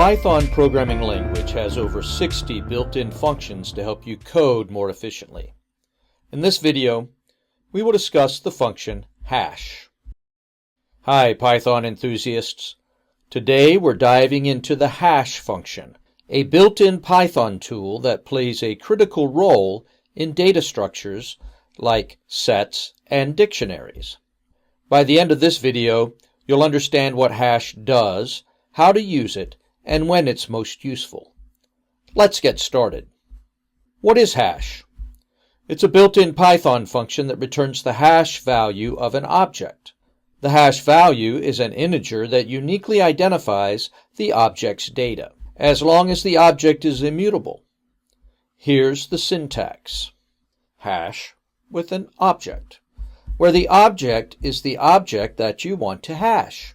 Python programming language has over 60 built-in functions to help you code more efficiently. In this video, we will discuss the function hash. Hi, Python enthusiasts. Today we're diving into the hash function, a built-in Python tool that plays a critical role in data structures like sets and dictionaries. By the end of this video, you'll understand what hash does, how to use it, and when it's most useful. Let's get started. What is hash? It's a built-in Python function that returns the hash value of an object. The hash value is an integer that uniquely identifies the object's data, as long as the object is immutable. Here's the syntax. Hash with an object, where the object is the object that you want to hash.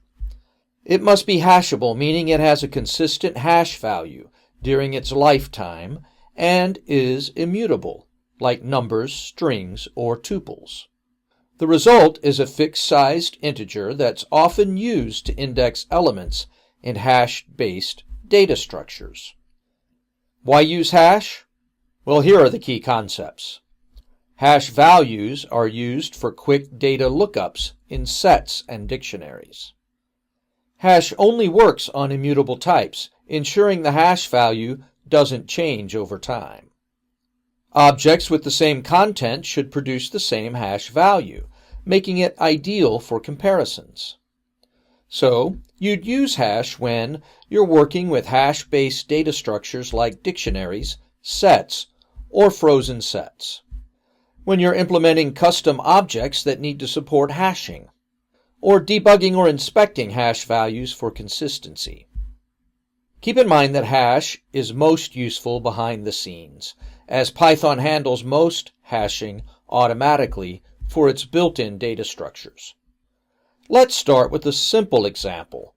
It must be hashable, meaning it has a consistent hash value during its lifetime and is immutable, like numbers, strings, or tuples. The result is a fixed-sized integer that's often used to index elements in hash-based data structures. Why use hash? Well, here are the key concepts. Hash values are used for quick data lookups in sets and dictionaries. Hash only works on immutable types, ensuring the hash value doesn't change over time. Objects with the same content should produce the same hash value, making it ideal for comparisons. So, you'd use hash when you're working with hash-based data structures like dictionaries, sets, or frozen sets. When you're implementing custom objects that need to support hashing, or debugging or inspecting hash values for consistency. Keep in mind that hash is most useful behind the scenes, as Python handles most hashing automatically for its built-in data structures. Let's start with a simple example,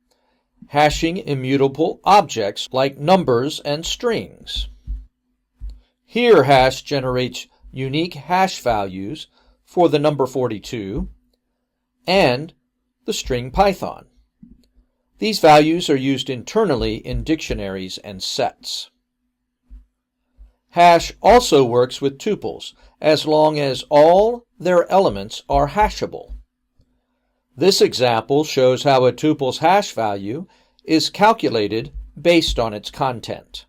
hashing immutable objects like numbers and strings. Here hash generates unique hash values for the number 42 and the string Python. These values are used internally in dictionaries and sets. Hash also works with tuples as long as all their elements are hashable. This example shows how a tuple's hash value is calculated based on its content.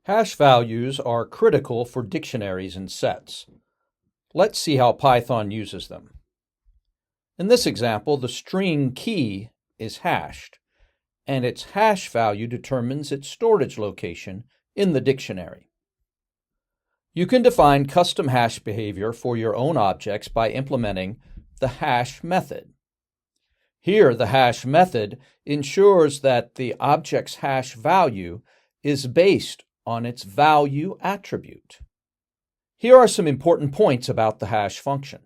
Hash values are critical for dictionaries and sets. Let's see how Python uses them. In this example, the string key is hashed, and its hash value determines its storage location in the dictionary. You can define custom hash behavior for your own objects by implementing the hash method. Here, the hash method ensures that the object's hash value is based on its value attribute. Here are some important points about the hash function.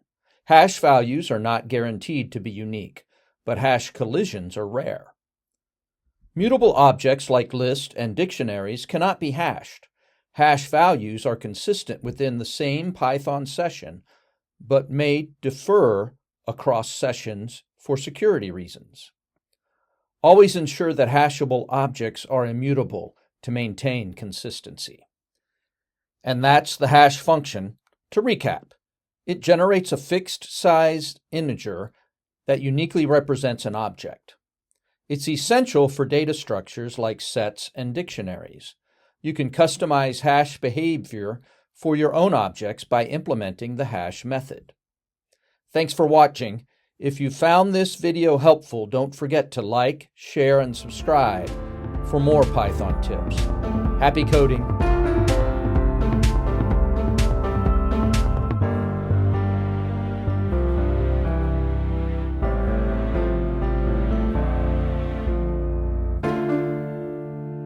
Hash values are not guaranteed to be unique, but hash collisions are rare. Mutable objects like lists and dictionaries cannot be hashed. Hash values are consistent within the same Python session, but may differ across sessions for security reasons. Always ensure that hashable objects are immutable to maintain consistency. And that's the hash function. To recap, it generates a fixed-sized integer that uniquely represents an object. It's essential for data structures like sets and dictionaries. You can customize hash behavior for your own objects by implementing the hash method. Thanks for watching. If you found this video helpful, don't forget to like, share, and subscribe for more Python tips. Happy coding!